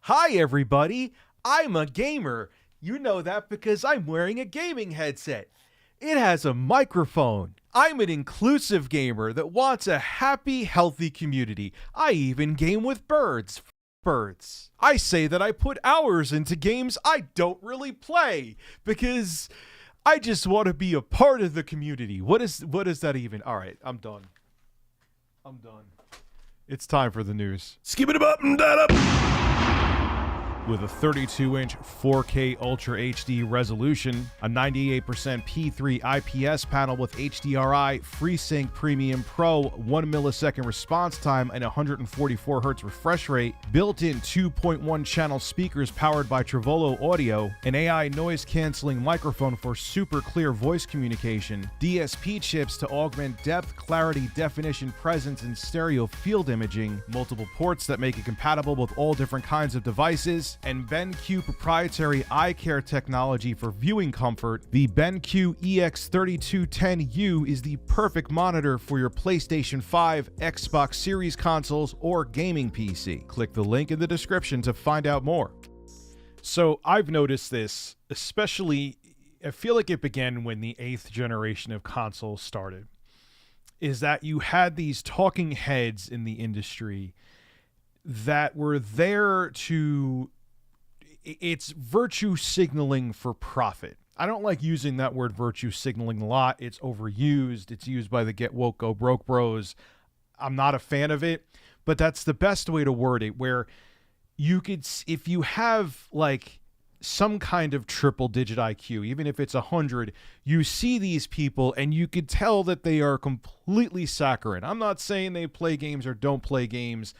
Hi, everybody. I'm a gamer. You know that because I'm wearing a gaming headset. It has a microphone. I'm an inclusive gamer that wants a happy, healthy community. I even game with birds. Birds. I say that I put hours into games I don't really play because I just want to be a part of the community. What is that even? All right, I'm done. It's time for the news. Skip it up and that up. With a 32-inch 4K Ultra HD resolution, a 98% P3 IPS panel with HDRI, FreeSync Premium Pro, 1 millisecond response time, and 144 Hz refresh rate, built-in 2.1 channel speakers powered by Trevolo Audio, an AI noise-canceling microphone for super clear voice communication, DSP chips to augment depth, clarity, definition, presence, and stereo field imaging, multiple ports that make it compatible with all different kinds of devices, and BenQ proprietary eye care technology for viewing comfort. The BenQ EX3210U is the perfect monitor for your PlayStation 5, Xbox Series consoles, or gaming PC. Click the link in the description to find out more. So I've noticed this, especially, I feel like it began when the 8th generation of consoles started, is that you had these talking heads in the industry that were there to, it's virtue signaling for profit. I don't like using that word virtue signaling a lot. It's overused. It's used by the get woke, go broke bros. I'm not a fan of it, but that's the best way to word it, where you could, if you have like some kind of triple digit IQ, even if it's 100, you see these people and you could tell that they are completely saccharine. I'm not saying they play games or don't play games,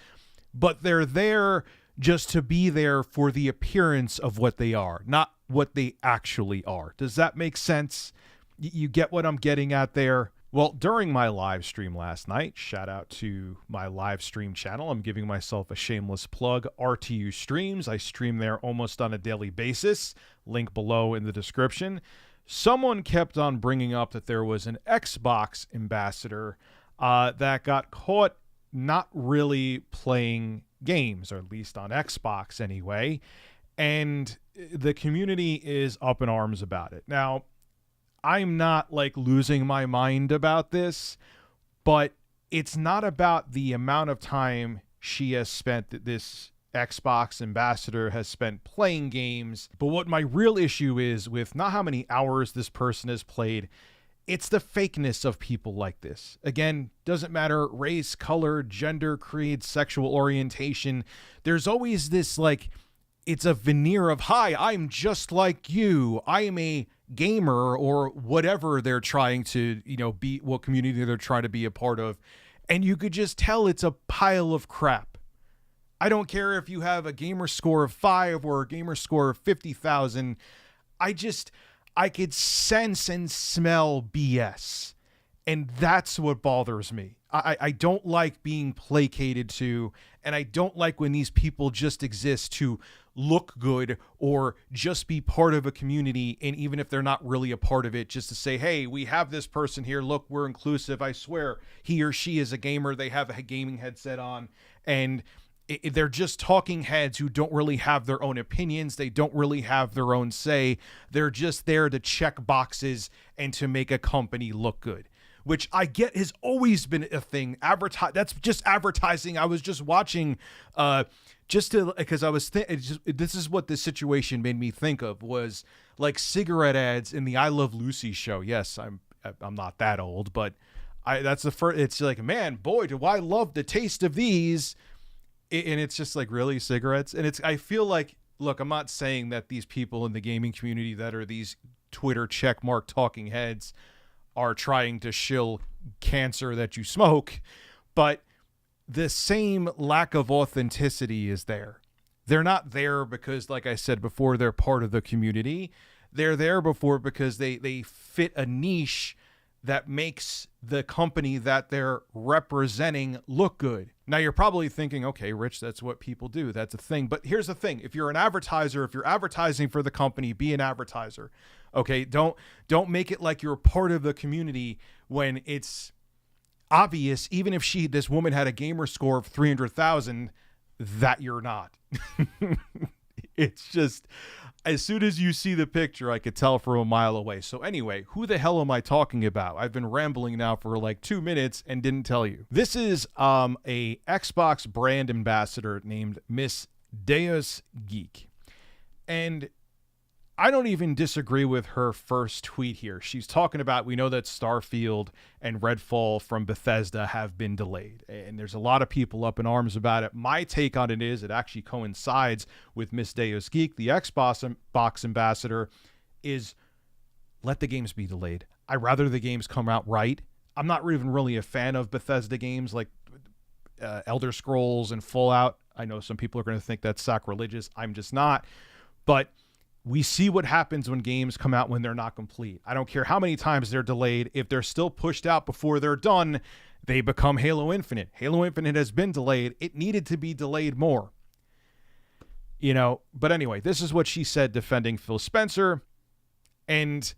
but they're there just to be there for the appearance of what they are, not what they actually are. Does that make sense? You get what I'm getting at there? Well, during my live stream last night, shout out to my live stream channel. I'm giving myself a shameless plug, RTU Streams. I stream there almost on a daily basis. Link below in the description. Someone kept on bringing up that there was an Xbox ambassador that got caught not really playing games, or at least on Xbox anyway, and the community is up in arms about it. Now, I'm not like losing my mind about this, but it's not about the amount of time she has spent, that this Xbox ambassador has spent playing games, but what my real issue is with not how many hours this person has played. It's the fakeness of people like this. Again, doesn't matter race, color, gender, creed, sexual orientation. There's always this, like, it's a veneer of, hi, I'm just like you. I am a gamer, or whatever they're trying to, be, what community they're trying to be a part of. And you could just tell it's a pile of crap. I don't care if you have a gamer score of 5 or a gamer score of 50,000. I could sense and smell BS. And that's what bothers me. I don't like being placated to, and I don't like when these people just exist to look good or just be part of a community. And even if they're not really a part of it, just to say, hey, we have this person here. Look, we're inclusive. I swear he or she is a gamer. They have a gaming headset on, and they're just talking heads who don't really have their own opinions. They don't really have their own say. They're just there to check boxes and to make a company look good, which I get has always been a thing. That's just advertising. I was just watching, because I was this is what this situation made me think of, was like cigarette ads in the I Love Lucy show. Yes, I'm not that old, but that's the first. It's like, man, boy, do I love the taste of these. And it's just like, really, cigarettes? And I feel like, look, I'm not saying that these people in the gaming community that are these Twitter checkmark talking heads are trying to shill cancer that you smoke, but the same lack of authenticity is there. They're not there because, like I said before, they're part of the community. They're there because they fit a niche that makes the company that they're representing look good. Now you're probably thinking, okay, Rich, that's what people do. That's a thing. But here's the thing. If you're an advertiser, if you're advertising for the company, be an advertiser. Okay. Don't make it like you're part of the community when it's obvious, even if this woman had a gamer score of 300,000, that you're not. It's just, as soon as you see the picture, I could tell from a mile away. So anyway, who the hell am I talking about? I've been rambling now for like 2 minutes and didn't tell you. This is a Xbox brand ambassador named Miss Deus Geek. And I don't even disagree with her first tweet here. She's talking about, we know that Starfield and Redfall from Bethesda have been delayed. And there's a lot of people up in arms about it. My take on it is it actually coincides with Miss Deus Geek, the Xbox ambassador, is let the games be delayed. I'd rather the games come out right. I'm not even really a fan of Bethesda games like Elder Scrolls and Fallout. I know some people are going to think that's sacrilegious. I'm just not. But we see what happens when games come out when they're not complete. I don't care how many times they're delayed. If they're still pushed out before they're done, they become Halo Infinite. Halo Infinite has been delayed. It needed to be delayed more. You know, but anyway, this is what she said defending Phil Spencer. And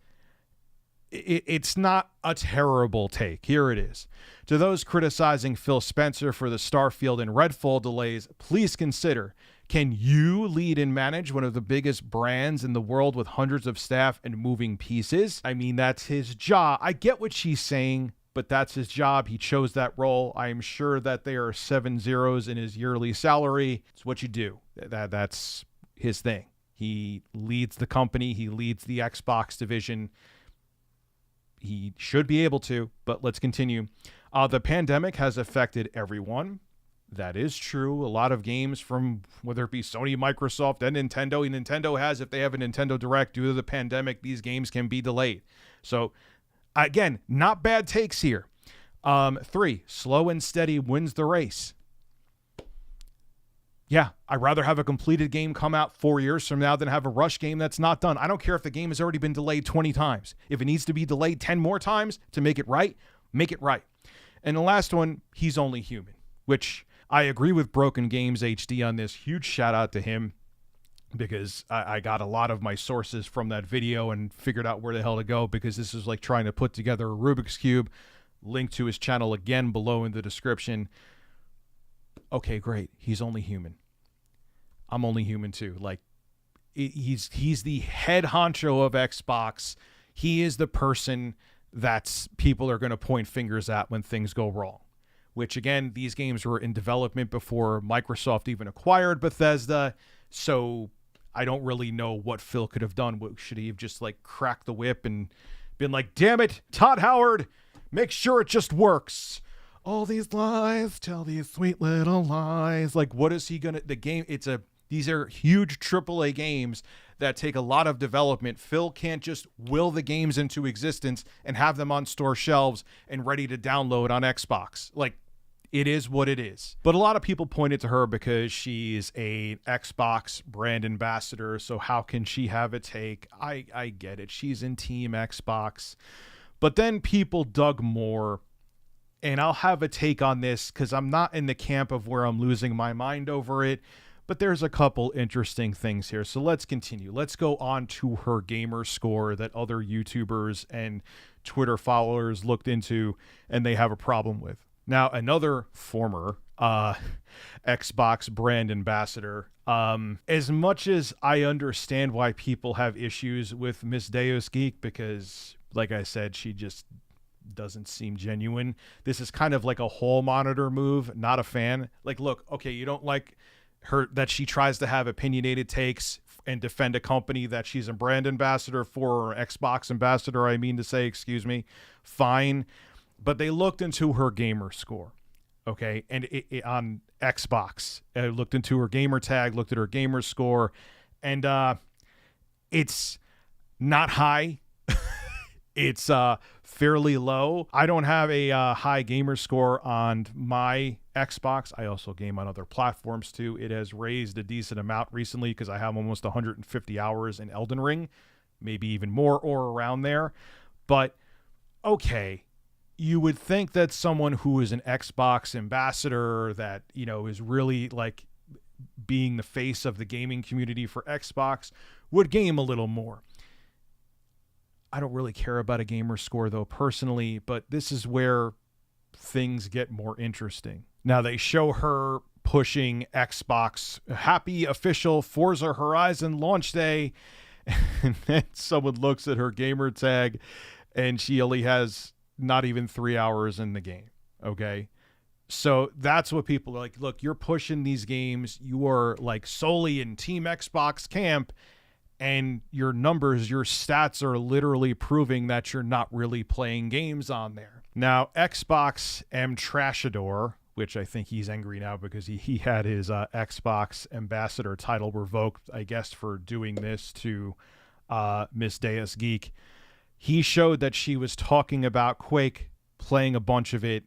it's not a terrible take. Here it is. To those criticizing Phil Spencer for the Starfield and Redfall delays, please consider, can you lead and manage one of the biggest brands in the world with hundreds of staff and moving pieces? I mean, that's his job. I get what she's saying, but that's his job. He chose that role. I am sure that there are 7 zeros in his yearly salary. It's what you do. That's his thing. He leads the company. He leads the Xbox division. He should be able to, but let's continue. The pandemic has affected everyone. That is true. A lot of games from whether it be Sony, Microsoft, and Nintendo has, if they have a Nintendo Direct due to the pandemic, these games can be delayed. So again, not bad takes here. 3, slow and steady wins the race. Yeah, I'd rather have a completed game come out 4 years from now than have a rush game that's not done. I don't care if the game has already been delayed 20 times. If it needs to be delayed 10 more times to make it right, make it right. And the last one, he's only human, which I agree with Broken Games HD on this. Huge shout out to him because I got a lot of my sources from that video and figured out where the hell to go, because this is like trying to put together a Rubik's Cube. Link to his channel again below in the description. Okay, great. He's only human. I'm only human too. Like, he's the head honcho of Xbox. He is the person that people are going to point fingers at when things go wrong. Which, again, these games were in development before Microsoft even acquired Bethesda. So I don't really know what Phil could have done. Should he have just like cracked the whip and been like, damn it, Todd Howard, make sure it just works. All these lies, tell these sweet little lies. Like, what is he going to, the game, these are huge AAA games that take a lot of development. Phil can't just will the games into existence and have them on store shelves and ready to download on Xbox. Like, it is what it is. But a lot of people pointed to her because she's a Xbox brand ambassador. So how can she have a take? I get it. She's in Team Xbox. But then people dug more. And I'll have a take on this because I'm not in the camp of where I'm losing my mind over it. But there's a couple interesting things here. So let's continue. Let's go on to her gamer score that other YouTubers and Twitter followers looked into and they have a problem with. Now, another former Xbox brand ambassador, as much as I understand why people have issues with Miss Deus Geek, because, like I said, she just doesn't seem genuine. This is kind of like a hall monitor move. Not a fan. Like, look, okay, you don't like her, that she tries to have opinionated takes and defend a company that she's a brand ambassador for, or Xbox ambassador, I mean to say, excuse me. Fine. But they looked into her gamer score, okay? And on Xbox, looked into her gamer tag, looked at her gamer score, and it's not high. It's fairly low. I don't have a high gamer score on my Xbox. I also game on other platforms too. It has raised a decent amount recently because I have almost 150 hours in Elden Ring, maybe even more or around there. But okay, you would think that someone who is an Xbox ambassador that, you know, is really like being the face of the gaming community for Xbox would game a little more. I don't really care about a gamer score though personally, but this is where things get more interesting. Now they show her pushing Xbox. Happy official Forza Horizon launch day. And then someone looks at her gamer tag and she only has not even 3 hours in the game. Okay. So that's what people are like. Look, you're pushing these games. You are like solely in Team Xbox camp, and your numbers, your stats are literally proving that you're not really playing games on there. Now, Xbox Trashador, which I think he's angry now because he had his Xbox ambassador title revoked, I guess, for doing this to Miss Deus Geek. He showed that she was talking about Quake, playing a bunch of it,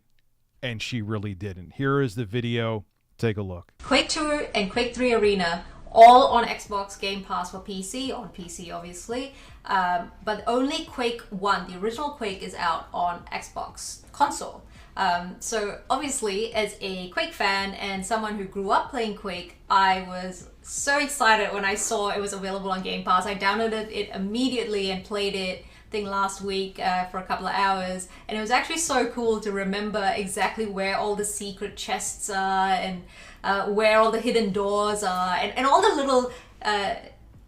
and she really didn't. Here is the video. Take a look. Quake 2 and Quake 3 Arena, all on Xbox Game Pass for PC, on PC obviously, but only Quake 1, the original Quake, is out on Xbox console. So obviously, as a Quake fan and someone who grew up playing Quake, I was so excited when I saw it was available on Game Pass. I downloaded it immediately and played it, I think last week, for a couple of hours, and it was actually so cool to remember exactly where all the secret chests are and where all the hidden doors are and all the little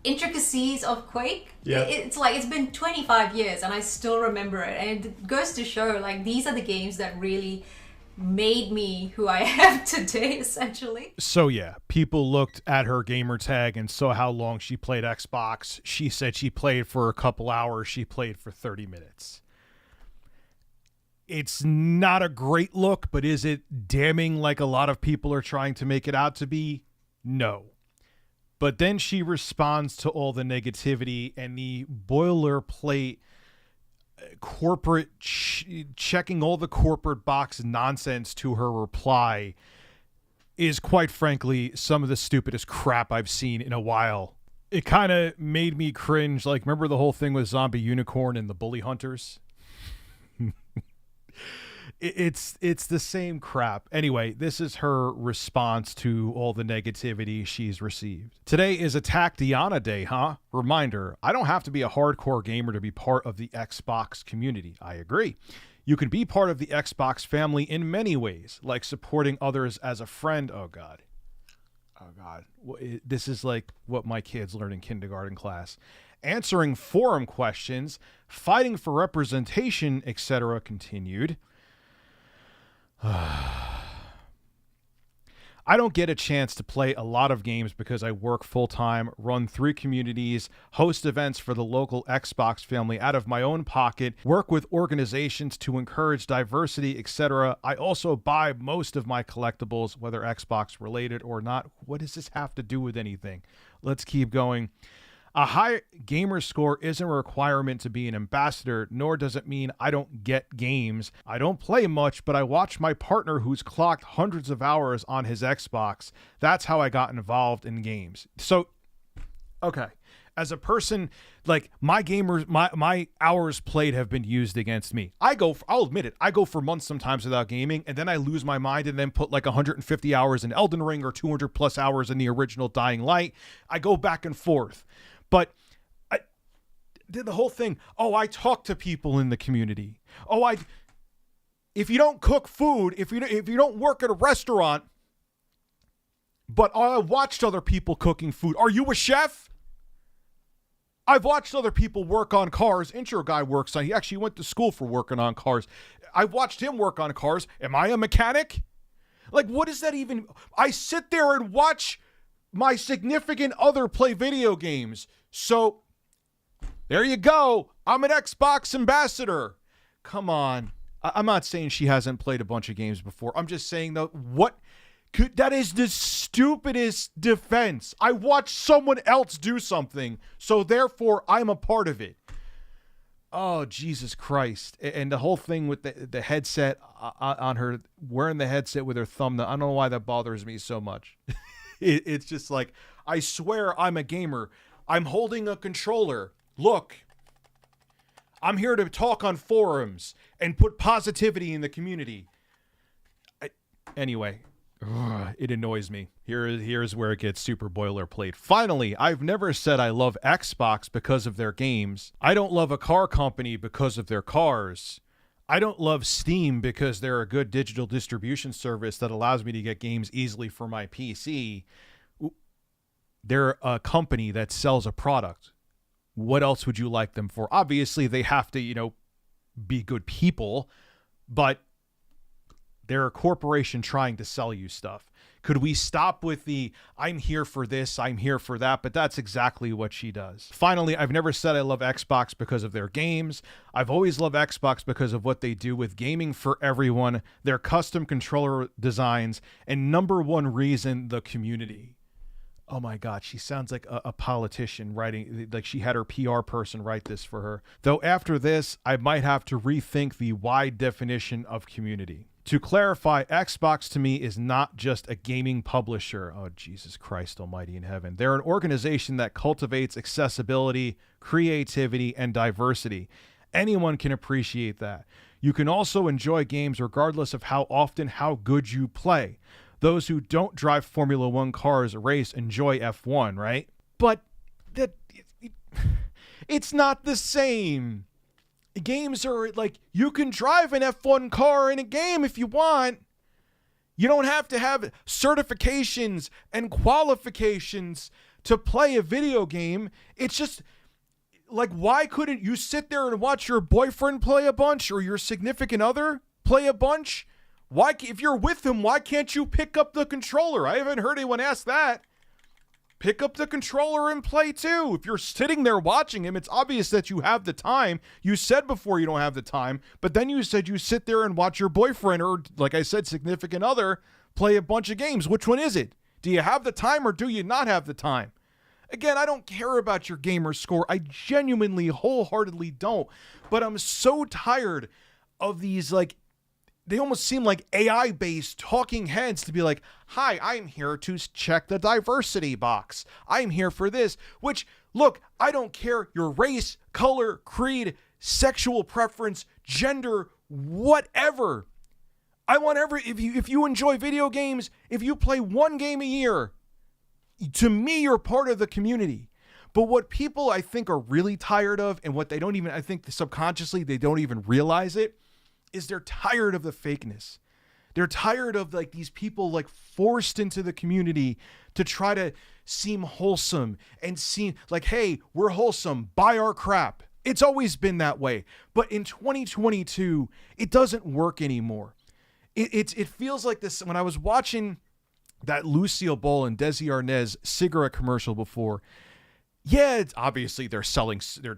intricacies of Quake. Yeah. It's like it's been 25 years and I still remember it, and it goes to show like these are the games that really made me who I am today, essentially. So yeah, people looked at her gamer tag and saw how long she played Xbox. She said she played for a couple hours. She played for 30 minutes. It's not a great look, but is it damning like a lot of people are trying to make it out to be? No. But then she responds to all the negativity and the boilerplate corporate checking all the corporate box nonsense to her reply is quite frankly some of the stupidest crap I've seen in a while. It kind of made me cringe. Like, remember the whole thing with Zombie Unicorn and the Bully Hunters? It's the same crap. Anyway, this is her response to all the negativity she's received. Today is Attack Diana Day, huh? Reminder, I don't have to be a hardcore gamer to be part of the Xbox community. I agree. You can be part of the Xbox family in many ways, like supporting others as a friend. Oh, God. Oh, God. This is like what my kids learn in kindergarten class. Answering forum questions, fighting for representation, etc. continued. I don't get a chance to play a lot of games because I work full-time, run 3 communities, host events for the local Xbox family out of my own pocket, work with organizations to encourage diversity, etc. I also buy most of my collectibles, whether Xbox related or not. What does this have to do with anything? Let's keep going. A high gamer score isn't a requirement to be an ambassador, nor does it mean I don't get games. I don't play much, but I watch my partner who's clocked hundreds of hours on his Xbox. That's how I got involved in games. So, okay. As a person, like my hours played have been used against me. I'll admit it, I go for months sometimes without gaming, and then I lose my mind and then put like 150 hours in Elden Ring or 200 plus hours in the original Dying Light. I go back and forth. But I did the whole thing. Oh, I talk to people in the community. Oh, if you don't cook food, if you don't work at a restaurant, but I watched other people cooking food. Are you a chef? I've watched other people work on cars. Intro guy works on. He actually went to school for working on cars. I've watched him work on cars. Am I a mechanic? Like, what is that even? I sit there and watch my significant other play video games. So there you go. I'm an Xbox ambassador. Come on. I'm not saying she hasn't played a bunch of games before. I'm just saying, though, that is the stupidest defense. I watched someone else do something, so therefore I'm a part of it. Oh, Jesus Christ. And the whole thing with the headset on her, wearing the headset with her thumb, I don't know why that bothers me so much. It's just like, I swear I'm a gamer. I'm holding a controller. Look, I'm here to talk on forums and put positivity in the community. Anyway, it annoys me. Here's where it gets super boilerplate. Finally, I've never said I love Xbox because of their games. I don't love a car company because of their cars. I don't love Steam because they're a good digital distribution service that allows me to get games easily for my PC. They're a company that sells a product. What else would you like them for? Obviously, they have to, be good people, but they're a corporation trying to sell you stuff. Could we stop with the, I'm here for this, I'm here for that, but that's exactly what she does. Finally, I've never said I love Xbox because of their games. I've always loved Xbox because of what they do with gaming for everyone, their custom controller designs, and number one reason, the community. Oh my God, she sounds like a politician writing, like she had her PR person write this for her. Though after this, I might have to rethink the wide definition of community. To clarify, Xbox to me is not just a gaming publisher. Oh, Jesus Christ almighty in heaven. They're an organization that cultivates accessibility, creativity, and diversity. Anyone can appreciate that. You can also enjoy games regardless of how often, how good you play. Those who don't drive Formula One cars race enjoy F1, right? But it's not the same. Games are like, you can drive an F1 car in a game if you want. You don't have to have certifications and qualifications to play a video game. It's just like, why couldn't you sit there and watch your boyfriend play a bunch or your significant other play a bunch? Why, if you're with him, why can't you pick up the controller? I haven't heard anyone ask that. Pick up the controller and play too. If you're sitting there watching him, it's obvious that you have the time. You said before you don't have the time, but then you said you sit there and watch your boyfriend or, like I said, significant other play a bunch of games. Which one is it? Do you have the time or do you not have the time? Again, I don't care about your gamer score. I genuinely, wholeheartedly don't. But I'm so tired of these, like, they almost seem like AI-based talking heads to be like, hi, I'm here to check the diversity box. I'm here for this, which, look, I don't care your race, color, creed, sexual preference, gender, whatever. I want if you enjoy video games, if you play one game a year, to me, you're part of the community. But what people, I think, are really tired of, and what they don't even, I think subconsciously, they don't even realize it, is they're tired of the fakeness. They're tired of like these people like forced into the community to try to seem wholesome and seem like, hey, we're wholesome, buy our crap. It's always been that way. But in 2022, it doesn't work anymore. It feels like this. When I was watching that Lucille Ball and Desi Arnaz cigarette commercial before, yeah, it's obviously they're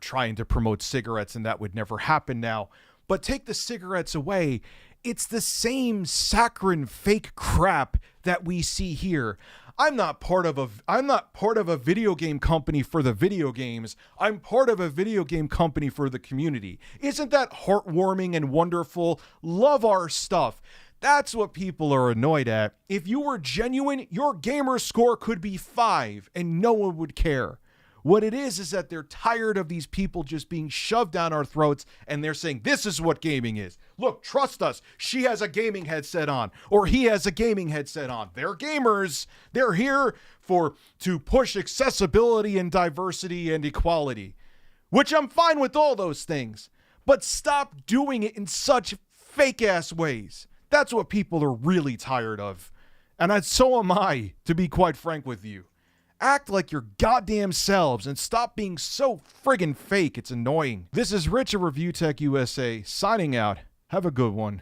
trying to promote cigarettes and that would never happen now. But take the cigarettes away, it's the same saccharine fake crap that we see here. I'm not part of a video game company for the video games. I'm part of a video game company for the community. Isn't that heartwarming and wonderful? Love our stuff. That's what people are annoyed at. If you were genuine, your gamer score could be 5 and no one would care. What it is that they're tired of these people just being shoved down our throats and they're saying, this is what gaming is. Look, trust us. She has a gaming headset on or he has a gaming headset on. They're gamers. They're here to push accessibility and diversity and equality, which I'm fine with all those things, but stop doing it in such fake ass ways. That's what people are really tired of. And so am I, to be quite frank with you. Act like your goddamn selves and stop being so friggin' fake. It's annoying. This is Rich of Review Tech USA signing out. Have a good one.